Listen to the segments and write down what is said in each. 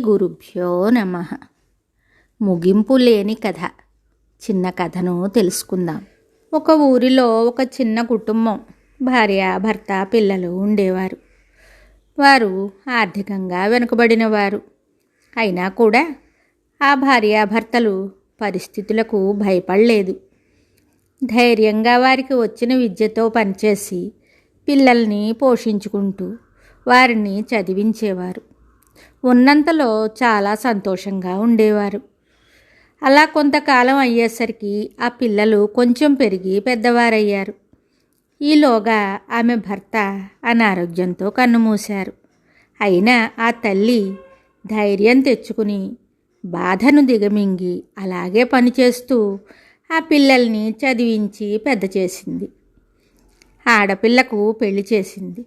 గురుభ్యో నమః. ముగింపు లేని కథ. చిన్న కథను తెలుసుకుందాం. ఒక ఊరిలో ఒక చిన్న కుటుంబం, భార్య, భర్త, పిల్లలు ఉండేవారు. వారు ఆర్థికంగా వెనుకబడినవారు. అయినా కూడా ఆ భార్యాభర్తలు పరిస్థితులకు భయపడలేదు. ధైర్యంగా వారికి వచ్చిన విద్యతో పనిచేసి పిల్లల్ని పోషించుకుంటూ వారిని చదివించేవారు. ఉన్నంతలో చాలా సంతోషంగా ఉండేవారు. అలా కొంతకాలం అయ్యేసరికి ఆ పిల్లలు కొంచెం పెరిగి పెద్దవారయ్యారు. ఈలోగా ఆమె భర్త అనారోగ్యంతో కన్నుమూశారు. అయినా ఆ తల్లి ధైర్యం తెచ్చుకుని బాధను దిగమింగి అలాగే పనిచేస్తూ ఆ పిల్లల్ని చదివించి పెద్ద చేసింది. ఆడపిల్లకు పెళ్లి చేసింది.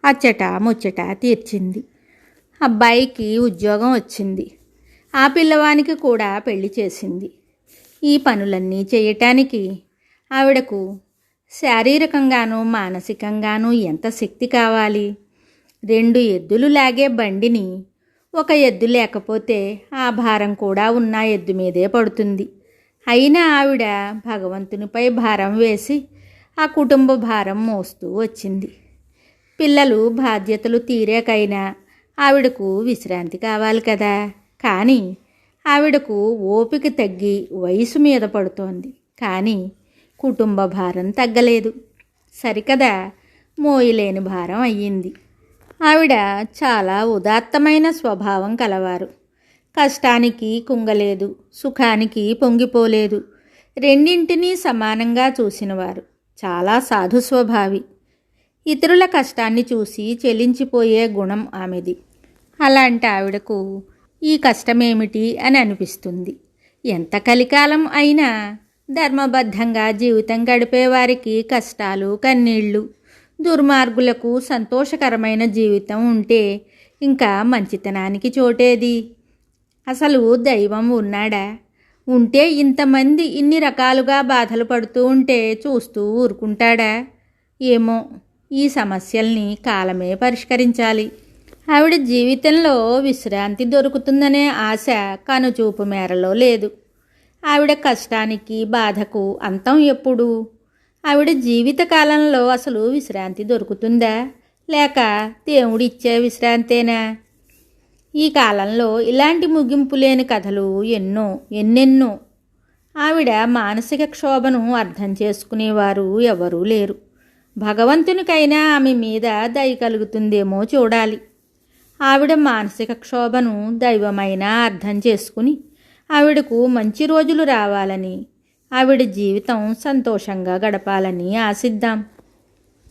అచ్చట ముచ్చట తీర్చింది. అబ్బాయికి ఉద్యోగం వచ్చింది. ఆ పిల్లవానికి కూడా పెళ్లి చేసింది. ఈ పనులన్నీ చేయటానికి ఆవిడకు శారీరకంగానూ మానసికంగానూ ఎంత శక్తి కావాలి? 2 ఎద్దులు లాగే బండిని ఒక ఎద్దు లేకపోతే ఆ భారం కూడా ఉన్న ఎద్దు మీదే పడుతుంది. అయినా ఆవిడ భగవంతునిపై భారం వేసి ఆ కుటుంబ భారం మోస్తూ వచ్చింది. పిల్లలు బాధ్యతలు తీరాకైనా ఆవిడకు విశ్రాంతి కావాలి కదా. కానీ ఆవిడకు ఓపిక తగ్గి వయసు మీద పడుతోంది. కానీ కుటుంబ భారం తగ్గలేదు. సరికదా, మోయలేని భారం అయ్యింది. ఆవిడ చాలా ఉదాత్తమైన స్వభావం కలవారు. కష్టానికి కుంగలేదు, సుఖానికి పొంగిపోలేదు. రెండింటినీ సమానంగా చూసినవారు. చాలా సాధు స్వభావి. ఇతరుల కష్టాన్ని చూసి చెలించిపోయే గుణం ఆమెది. అలాంటి ఆవిడకు ఈ కష్టమేమిటి అని అనిపిస్తుంది. ఎంత కలికాలం అయినా ధర్మబద్ధంగా జీవితం గడిపేవారికి కష్టాలు, కన్నీళ్ళు, దుర్మార్గులకు సంతోషకరమైన జీవితం ఉంటే ఇంకా మంచితనానికి చోటేది? అసలు దైవం ఉన్నాడా? ఉంటే ఇంతమంది ఇన్ని రకాలుగా బాధలు పడుతూ ఉంటే చూస్తూ ఊరుకుంటాడా? ఏమో, ఈ సమస్యల్ని కాలమే పరిష్కరించాలి. ఆవిడ జీవితంలో విశ్రాంతి దొరుకుతుందనే ఆశ కనుచూపు మేరలో లేదు. ఆవిడ కష్టానికి, బాధకు అంతం ఎప్పుడు? ఆవిడ జీవితకాలంలో అసలు విశ్రాంతి దొరుకుతుందా, లేక దేవుడిచ్చే విశ్రాంతేనా? ఈ కాలంలో ఇలాంటి ముగింపు లేని కథలు ఎన్నెన్నో. ఆవిడ మానసిక క్షోభను అర్థం చేసుకునేవారు ఎవరూ లేరు. భగవంతునికైనా ఆమె మీద దయ కలుగుతుందేమో చూడాలి. ఆవిడ మానసిక క్షోభను దైవమైనా అర్థం చేసుకుని ఆవిడకు మంచి రోజులు రావాలని, ఆవిడ జీవితం సంతోషంగా గడపాలని ఆశిద్దాం.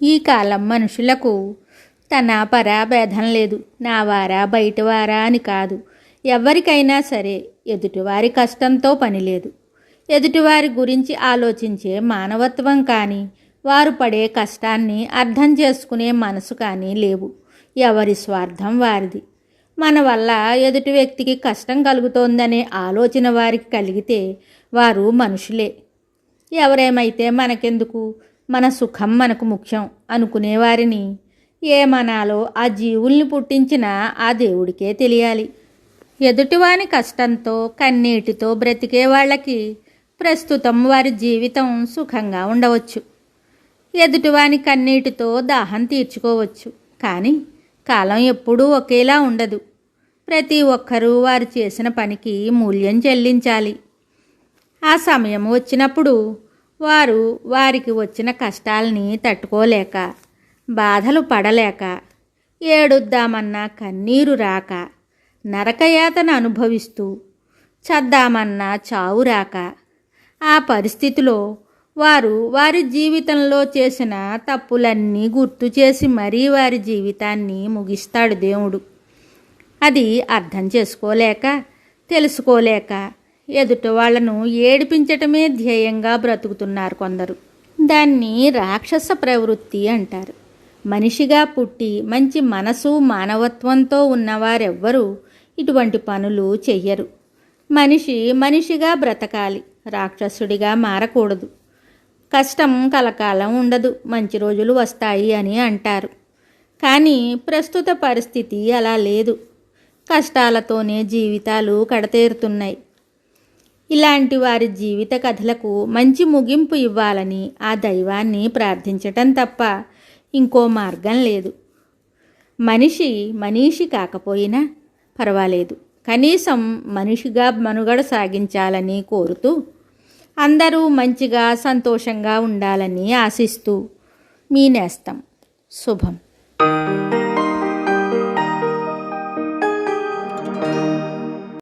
ఈ కాలం మనుషులకు తన పరా భేదం లేదు. నా వారా బయటవారా అని కాదు. ఎవరికైనా సరే ఎదుటివారి కష్టంతో పని లేదు. ఎదుటివారి గురించి ఆలోచించే మానవత్వం కానీ, వారు పడే కష్టాన్ని అర్థం చేసుకునే మనసు కానీ లేవు. ఎవరి స్వార్థం వారిది. మన వల్ల ఎదుటి వ్యక్తికి కష్టం కలుగుతోందనే ఆలోచన వారికి కలిగితే వారు మనుషులే. ఎవరేమైతే మనకెందుకు, మన సుఖం మనకు ముఖ్యం అనుకునేవారిని ఏమనాలో ఆ జీవుల్ని పుట్టించిన ఆ దేవుడికే తెలియాలి. ఎదుటివాని కష్టంతో, కన్నీటితో బ్రతికే వాళ్ళకి ప్రస్తుతం వారి జీవితం సుఖంగా ఉండవచ్చు. ఎదుటివాని కన్నీటితో దాహం తీర్చుకోవచ్చు. కానీ కాలం ఎప్పుడూ ఒకేలా ఉండదు. ప్రతి ఒక్కరూ వారు చేసిన పనికి మూల్యం చెల్లించాలి. ఆ సమయం వచ్చినప్పుడు వారు వారికి వచ్చిన కష్టాలని తట్టుకోలేక, బాధలు పడలేక, ఏడుద్దామన్నా కన్నీరు రాక, నరకయాతన అనుభవిస్తూ చద్దామన్నా చావు రాక, ఆ పరిస్థితిలో వారు వారి జీవితంలో చేసిన తప్పులన్నీ గుర్తు చేసి మరీ వారి జీవితాన్ని ముగిస్తాడు దేవుడు. అది అర్థం చేసుకోలేక, తెలుసుకోలేక ఎదుటి వాళ్లను ఏడిపించటమే ధ్యేయంగా బ్రతుకుతున్నారు కొందరు. దాన్ని రాక్షస ప్రవృత్తి అంటారు. మనిషిగా పుట్టి మంచి మనసు, మానవత్వంతో ఉన్నవారెవ్వరూ ఇటువంటి పనులు చెయ్యరు. మనిషిగా బ్రతకాలి, రాక్షసుడిగా మారకూడదు. కష్టం కలకాలం ఉండదు, మంచి రోజులు వస్తాయి అని అంటారు. కానీ ప్రస్తుత పరిస్థితి అలా లేదు. కష్టాలతోనే జీవితాలు కడతేరుతున్నాయి. ఇలాంటి వారి జీవిత కథలకు మంచి ముగింపు ఇవ్వాలని ఆ దైవాన్ని ప్రార్థించటం తప్ప ఇంకో మార్గం లేదు. మనిషి కాకపోయినా పర్వాలేదు, కనీసం మనిషిగా మనుగడ సాగించాలని కోరుతూ, అందరూ మంచిగా సంతోషంగా ఉండాలని ఆశిస్తూ మీ నేస్తం. శుభం.